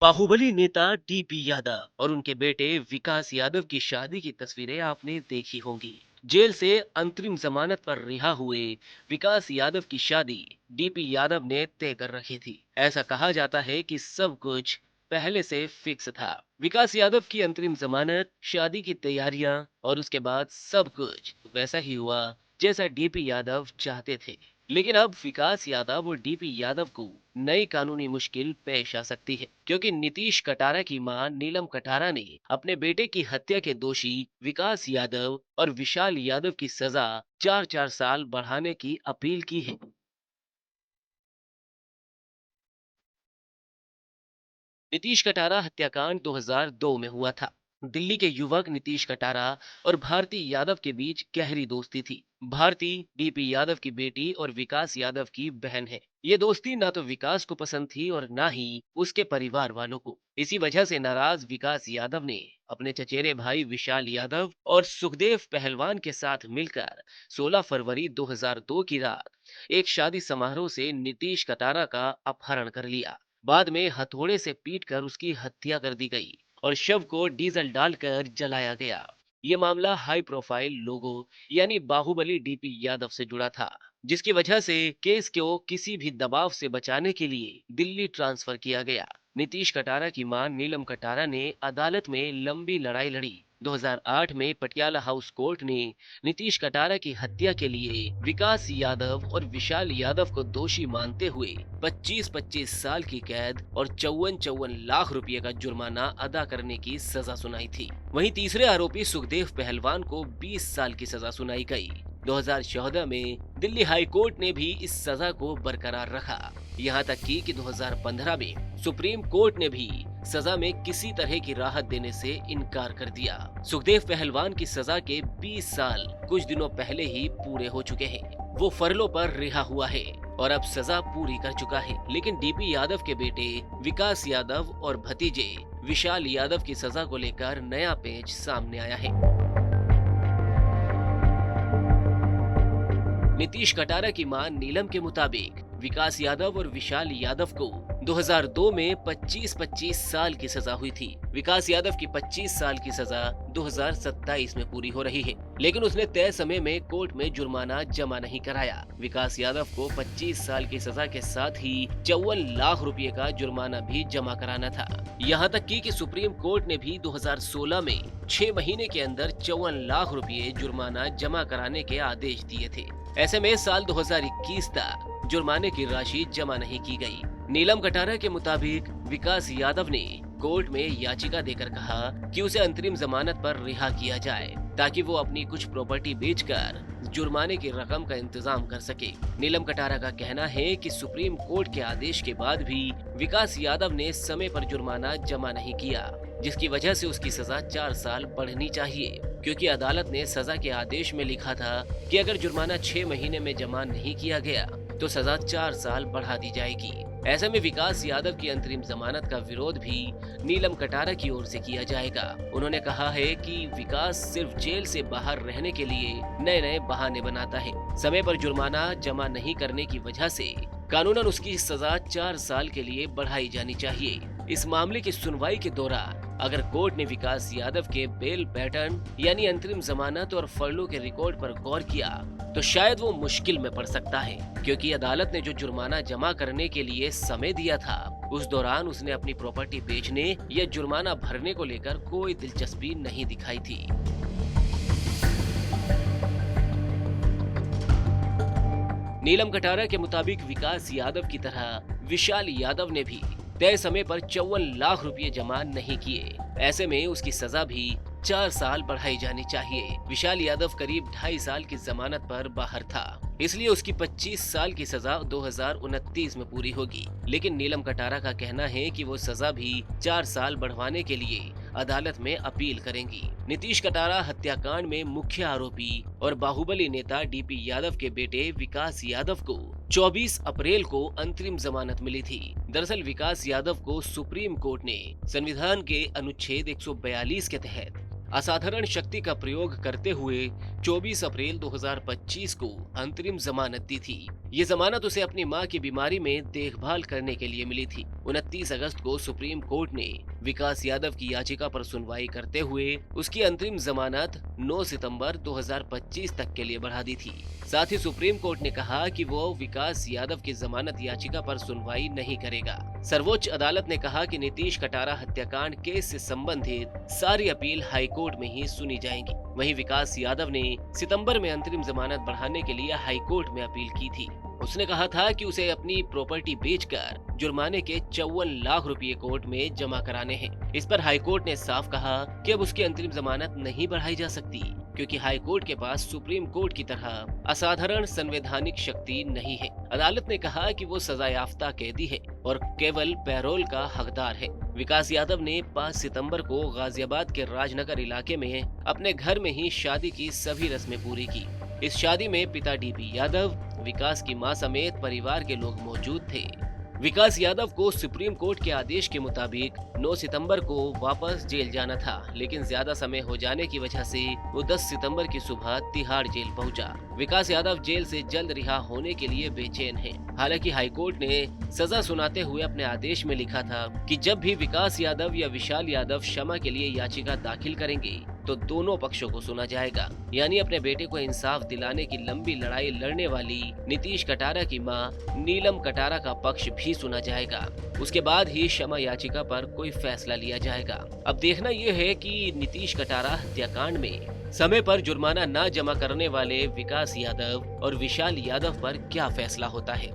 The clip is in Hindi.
बाहुबली नेता डीपी यादव और उनके बेटे विकास यादव की शादी की तस्वीरें आपने देखी होंगी। जेल से अंतरिम जमानत पर रिहा हुए विकास यादव की शादी डीपी यादव ने तय कर रखी थी। ऐसा कहा जाता है कि सब कुछ पहले से फिक्स था। विकास यादव की अंतरिम जमानत, शादी की तैयारियां और उसके बाद सब कुछ वैसा ही हुआ जैसा डीपी यादव चाहते थे। लेकिन अब विकास यादव और डीपी यादव को नई कानूनी मुश्किल पेश आ सकती है, क्योंकि नीतीश कटारा की मां नीलम कटारा ने अपने बेटे की हत्या के दोषी विकास यादव और विशाल यादव की सजा 4-4 साल बढ़ाने की अपील की है। नीतीश कटारा हत्याकांड 2002 में हुआ था। दिल्ली के युवक नीतीश कटारा और भारती यादव के बीच गहरी दोस्ती थी। भारती डीपी यादव की बेटी और विकास यादव की बहन है। ये दोस्ती ना तो विकास को पसंद थी और ना ही उसके परिवार वालों को। इसी वजह से नाराज विकास यादव ने अपने चचेरे भाई विशाल यादव और सुखदेव पहलवान के साथ मिलकर 16 फरवरी 2002 की रात एक शादी समारोह से नीतीश कटारा का अपहरण कर लिया। बाद में हथौड़े से पीटकर उसकी हत्या कर दी गई और शव को डीजल डालकर जलाया गया। ये मामला हाई प्रोफाइल लोगों यानी बाहुबली डीपी यादव से जुड़ा था, जिसकी वजह से केस को किसी भी दबाव से बचाने के लिए दिल्ली ट्रांसफर किया गया। नीतीश कटारा की मां नीलम कटारा ने अदालत में लंबी लड़ाई लड़ी। 2008 में पटियाला हाउस कोर्ट ने नीतीश कटारा की हत्या के लिए विकास यादव और विशाल यादव को दोषी मानते हुए 25-25 साल की कैद और 54-54 लाख रुपए का जुर्माना अदा करने की सजा सुनाई थी। वहीं तीसरे आरोपी सुखदेव पहलवान को 20 साल की सजा सुनाई गई। 2014 में दिल्ली हाई कोर्ट ने भी इस सजा को बरकरार रखा। यहाँ तक कि 2015 में सुप्रीम कोर्ट ने भी सजा में किसी तरह की राहत देने से इनकार कर दिया। सुखदेव पहलवान की सजा के 20 साल कुछ दिनों पहले ही पूरे हो चुके हैं। वो फरलों पर रिहा हुआ है और अब सजा पूरी कर चुका है। लेकिन डीपी यादव के बेटे विकास यादव और भतीजे विशाल यादव की सजा को लेकर नया पेच सामने आया है। नीतीश कटारा की मां नीलम के मुताबिक विकास यादव और विशाल यादव को 2002 में 25-25 साल की सजा हुई थी। विकास यादव की 25 साल की सजा 2027 में पूरी हो रही है, लेकिन उसने तय समय में कोर्ट में जुर्माना जमा नहीं कराया। विकास यादव को 25 साल की सजा के साथ ही 54 लाख रुपए का जुर्माना भी जमा कराना था। यहाँ तक कि सुप्रीम कोर्ट ने भी 2016 में 6 महीने के अंदर 54 लाख रुपए जुर्माना जमा कराने के आदेश दिए थे। ऐसे में साल 2021 तक जुर्माने की राशि जमा नहीं की गई। नीलम कटारा के मुताबिक विकास यादव ने कोर्ट में याचिका देकर कहा कि उसे अंतरिम जमानत पर रिहा किया जाए, ताकि वो अपनी कुछ प्रॉपर्टी बेचकर जुर्माने की रकम का इंतजाम कर सके। नीलम कटारा का कहना है कि सुप्रीम कोर्ट के आदेश के बाद भी विकास यादव ने समय पर जुर्माना जमा नहीं किया, जिसकी वजह से उसकी सजा 4 साल बढ़नी चाहिए, क्योंकि अदालत ने सजा के आदेश में लिखा था कि अगर जुर्माना 6 महीने में जमा नहीं किया गया तो सजा 4 साल बढ़ा दी जाएगी। ऐसे में विकास यादव की अंतरिम जमानत का विरोध भी नीलम कटारा की ओर से किया जाएगा। उन्होंने कहा है कि विकास सिर्फ जेल से बाहर रहने के लिए नए नए बहाने बनाता है। समय पर जुर्माना जमा नहीं करने की वजह से कानूनन उसकी सजा 4 साल के लिए बढ़ाई जानी चाहिए। इस मामले की सुनवाई के दौरान अगर कोर्ट ने विकास यादव के बेल पैटर्न यानी अंतरिम जमानत और फरलों के रिकॉर्ड पर गौर किया तो शायद वो मुश्किल में पड़ सकता है, क्योंकि अदालत ने जो जुर्माना जमा करने के लिए समय दिया था उस दौरान उसने अपनी प्रॉपर्टी बेचने या जुर्माना भरने को लेकर कोई दिलचस्पी नहीं दिखाई थी। नीलम कटारा के मुताबिक विकास यादव की तरह विशाल यादव ने भी तय समय पर 54 लाख रुपए जमा नहीं किए। ऐसे में उसकी सजा भी 4 साल बढ़ाई जानी चाहिए। विशाल यादव करीब 2.5 साल की जमानत पर बाहर था, इसलिए उसकी 25 साल की सजा 2029 में पूरी होगी। लेकिन नीलम कटारा का कहना है कि वो सजा भी 4 साल बढ़वाने के लिए अदालत में अपील करेंगी। नीतीश कटारा हत्याकांड में मुख्य आरोपी और बाहुबली नेता डीपी यादव के बेटे विकास यादव को 24 अप्रैल को अंतरिम जमानत मिली थी। दरअसल विकास यादव को सुप्रीम कोर्ट ने संविधान के अनुच्छेद 142 के तहत असाधारण शक्ति का प्रयोग करते हुए 24 अप्रैल 2025 को अंतरिम जमानत दी थी। ये जमानत उसे अपनी मां की बीमारी में देखभाल करने के लिए मिली थी। 29 अगस्त को सुप्रीम कोर्ट ने विकास यादव की याचिका पर सुनवाई करते हुए उसकी अंतरिम जमानत 9 सितंबर 2025 तक के लिए बढ़ा दी थी। साथ ही सुप्रीम कोर्ट ने कहा कि वो विकास यादव की जमानत याचिका पर सुनवाई नहीं करेगा। सर्वोच्च अदालत ने कहा कि नीतीश कटारा हत्याकांड केस से संबंधित सारी अपील हाई कोर्ट में ही सुनी जाएंगी। वहीं विकास यादव ने सितंबर में अंतरिम जमानत बढ़ाने के लिए हाई कोर्ट में अपील की थी। उसने कहा था कि उसे अपनी प्रॉपर्टी बेचकर जुर्माने के 54 लाख रुपए कोर्ट में जमा कराने हैं। इस पर हाई कोर्ट ने साफ कहा कि अब उसकी अंतरिम जमानत नहीं बढ़ाई जा सकती, क्योंकि हाई कोर्ट के पास सुप्रीम कोर्ट की तरह असाधारण संवैधानिक शक्ति नहीं है। अदालत ने कहा कि वो सजायाफ्ता कैदी है और केवल पैरोल का हकदार है। विकास यादव ने 5 सितंबर को गाजियाबाद के राजनगर इलाके में अपने घर में ही शादी की सभी रस्में पूरी की। इस शादी में पिता डीपी यादव, विकास की मां समेत परिवार के लोग मौजूद थे। विकास यादव को सुप्रीम कोर्ट के आदेश के मुताबिक 9 सितंबर को वापस जेल जाना था, लेकिन ज्यादा समय हो जाने की वजह से वो 10 सितंबर की सुबह तिहाड़ जेल पहुंचा। विकास यादव जेल से जल्द रिहा होने के लिए बेचैन हैं। हालांकि हाईकोर्ट ने सजा सुनाते हुए अपने आदेश में लिखा था कि जब भी विकास यादव या विशाल यादव क्षमा के लिए याचिका दाखिल करेंगे तो दोनों पक्षों को सुना जाएगा। यानी अपने बेटे को इंसाफ दिलाने की लंबी लड़ाई लड़ने वाली नीतीश कटारा की मां नीलम कटारा का पक्ष भी सुना जाएगा। उसके बाद ही क्षमा याचिका पर कोई फैसला लिया जाएगा। अब देखना यह है कि नीतीश कटारा हत्याकांड में समय पर जुर्माना न जमा करने वाले विकास यादव और विशाल यादव पर क्या फैसला होता है।